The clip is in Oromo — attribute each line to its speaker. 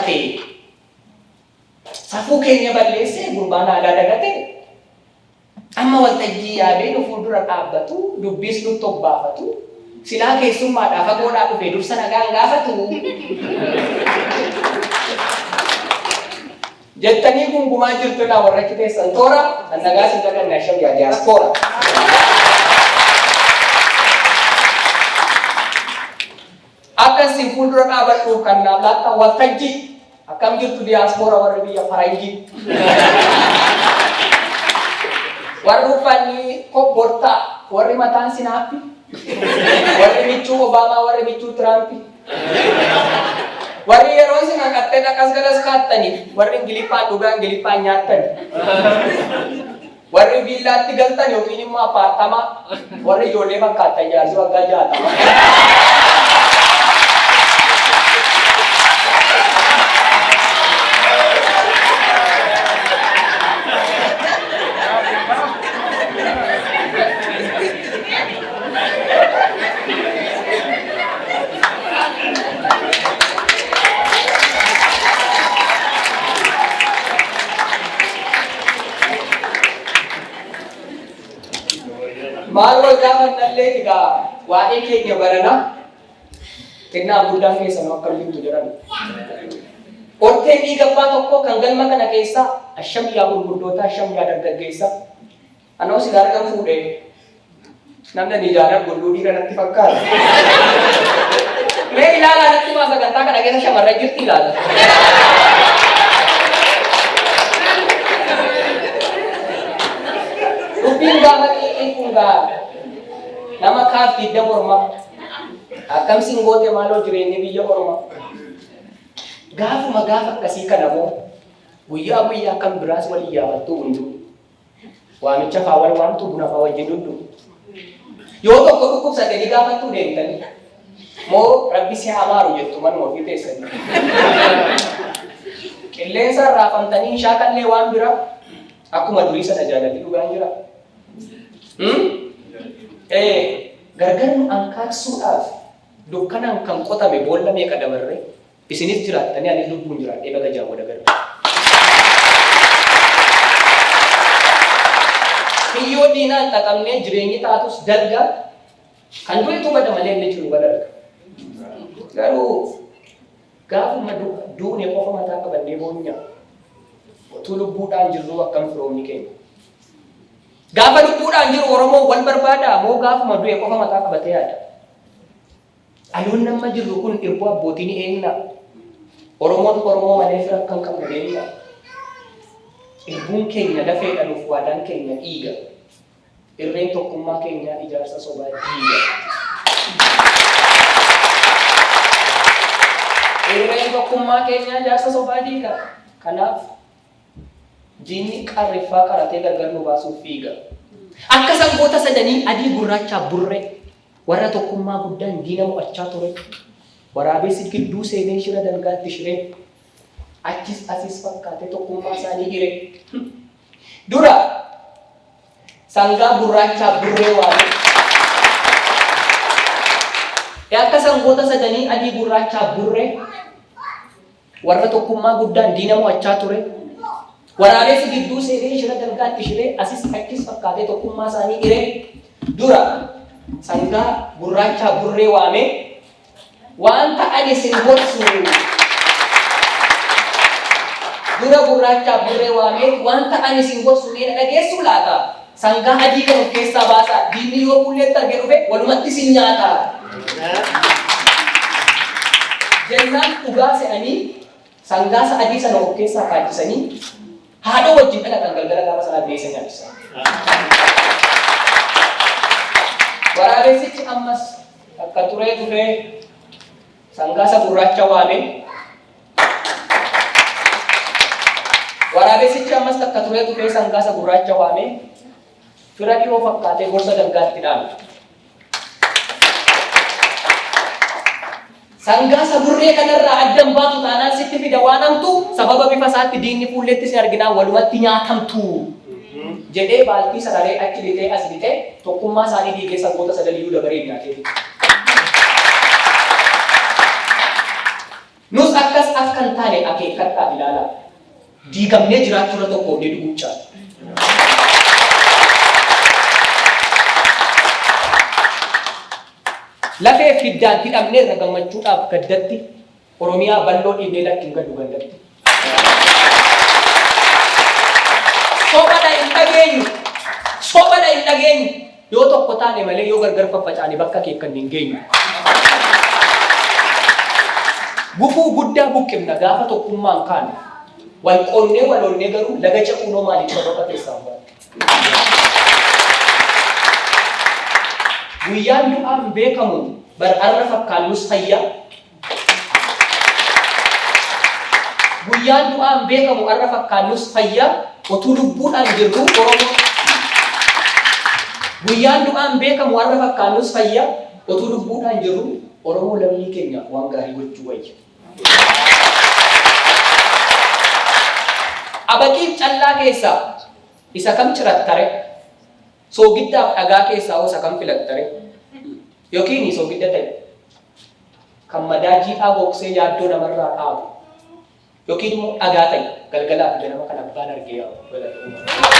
Speaker 1: dagate. Safuu keenya balleessee gurbaan aadaa dagate. Amma waltajjii yaabee nu fuuldura dhaabbatu, dubbis nu tobbaafatu. Silaa keessummaadhaaf fagoodhaa dhufee dursa nagaan gaafatu. Jettanii gungumaa jirtu naa warra achi teessan toora kan nagaa sin daganna sham yaa diaaspora. Akka sin fuuldura dhaabadhu kan naaf laattan waltajjii akkam jirtu diaaspora warra biyya faranjii. Warri uffanni kobbortaa warri mataan sinaappi. Warri michuu Obama, warri michuu Trump. Warri yeroo isin haqattee dhaqas galas kaattaniif warri Ingiliffaan dhugaa Ingiliffaan nyaattan. Warri viillaatti galtan yookiin immoo apaartamaa warri ijoollee fakkaattan jaarsi waggaa 60. Maal wal gaafannallee egaa waa'ee keenya barana xinnaa guddaan keessan akka jirtu jedhan. Orteen dhiigabbaa tokko kan galma kana keessa asham yaa gurguddoota asham yaa dargaggeessa. Anoo sigaara kan fuudhee namni ni jaalan gudduu dhiira natti fakkaata. Mee ilaalaa natti maa sagantaa kana keessa shamarran jirti ilaala. Dubbiin gaafa nama kaaf didda morma akkam singoote maaloo jireenyi biyya orma gaafuma gaafa akkasii kana moo guyyaa kan biraas walii yaafattuu hundu waamicha faa wal waamtu buna faa wajjin duddu yoo tokko dhukkubsate ni gaafattuu deemtanii moo rabbi si hamaaru jettu manuma ofii teessanii qilleensa raafamtanii shaakallee waan bira akkuma durii sana jaalatti dhugaan jira. Gargar nu ankaaksuudhaaf dukkanaan kan qotame boolla meeqa dabarre isinis jiraattanii ani lubbuun jiraadhee baga jaawwa dagarre. Kiyyoo diinaan xaqamnee jireenyi taatus dalga kan du'etu bada malee inni jiru badarga. Garuu gaafuma duune qofa mataa qabannee boonyaa utuu lubbuudhaan jirru akkam firoomni keenya. Gaafa lubbuudhaan jiru Oromoo wal barbaada moo gaafuma du'e qofa mataa qabatee yaada. Ayoon nama jirru kun irboo abbootiin eenna. Oromoon Oromoo malee fira kan qabu eenna. Irbuun keenya lafee dhaluuf waadaan keenya dhiiga. Irreen tokkummaa keenya ijaarsa sobaa dhiiga. Irreen tokkummaa keenya ijaarsa sobaa dhiiga. Kanaaf jinni qarriffaa qaratee gargar nu baasuuf fiiga. Akka sangoota sadanii adii gurraacha burree warra tokkummaa guddaan diina mo'achaa ture. Waraabessi gidduu seenee shira dalgaatti shiree achis asis fakkaatee tokkummaa isaanii hire. Dura sangaa gurraacha burree waame. Akka sangoota sadanii adii gurraacha burree warra tokkummaa guddaan diina mo'achaa ture. Waraabessi gidduu seenee shira dalgaatti shiree asis achis fakkaatee tokkummaa isaanii hire. Dura sangaa gurraacha burree waame waan ta'an isin gorsu. Dura gurraacha burree waame waan ta'an isin gorsu mee dhageessu laata. Sangaa adii kan of keessaa baasaa diinni yoo bulleetti argee dhufe walumatti isin nyaata. Jennaan dhugaa se'anii sangaa adii sana of keessaa kaachisanii haadha wajjin dhaqan galgala gaafa sana beessa nyaachisa. Waraabessichi ammas akka turee dhufee sangaa gurraacha waame. Waraabessichi ammas akka turee dhufee sangaa gurraacha waame. Fira dhiyoo fakkaatee gorsa dalgaatti dhaabe. Sangaa burree kanarraa addan baatu taanaan sitti fida waan hamtu sababa bifa isaatti diinni fuulletti si arginaa walumatti nyaatamtu. Jedhee baaltii sararee achi lixee as lixee tokkummaa isaanii diigee sangoota sadaniyyuu dabaree nyaatee. Nus akkas akkan taane akeekkadhaa ilaalaa. Diigamnee jiraachuu irra tokko ni duguchaa. Lafee fiddaan hidhamnee irra gammachuudhaaf gaddatti Oromiyaa bal'oo dhiibnee lakkiin gaddu gandatti. Sobada hin dhageenyu. Sobada hin dhageenyu. Yoo tokko taane malee yoo gargar faffacaane bakka kee kan hin geenyu. Gufuu guddaa buqqifna gaafa tokkummaan kaane. Wal qoonnee wal onnee garuu laga ce'uunoo maaliif bakka keessaa ba'a. Guyyaan du'aan beekamu bar'aarra fakkaannus fayyaa. Guyyaan du'aan beekamu arra fakkaannus fayyaa otuu lubbuudhaan jirru Oromoo. Guyyaan du'aan beekamu arra fakkaannus fayyaa otuu lubbuudhaan jirru Oromoo lammii keenya waan gaarii gochuu wayya. Abaqiif callaa keessaa isa kam cirattare? Soogiddaaf dhagaa keessaa isa kam filattare? Yookiin soogidda ta'e kan madaajiidhaa boksee yaaddoo namarraa dhaabu. Yookiin immoo dhagaa ta'e galgalaaf ganama kan abbaan argee yaa'u.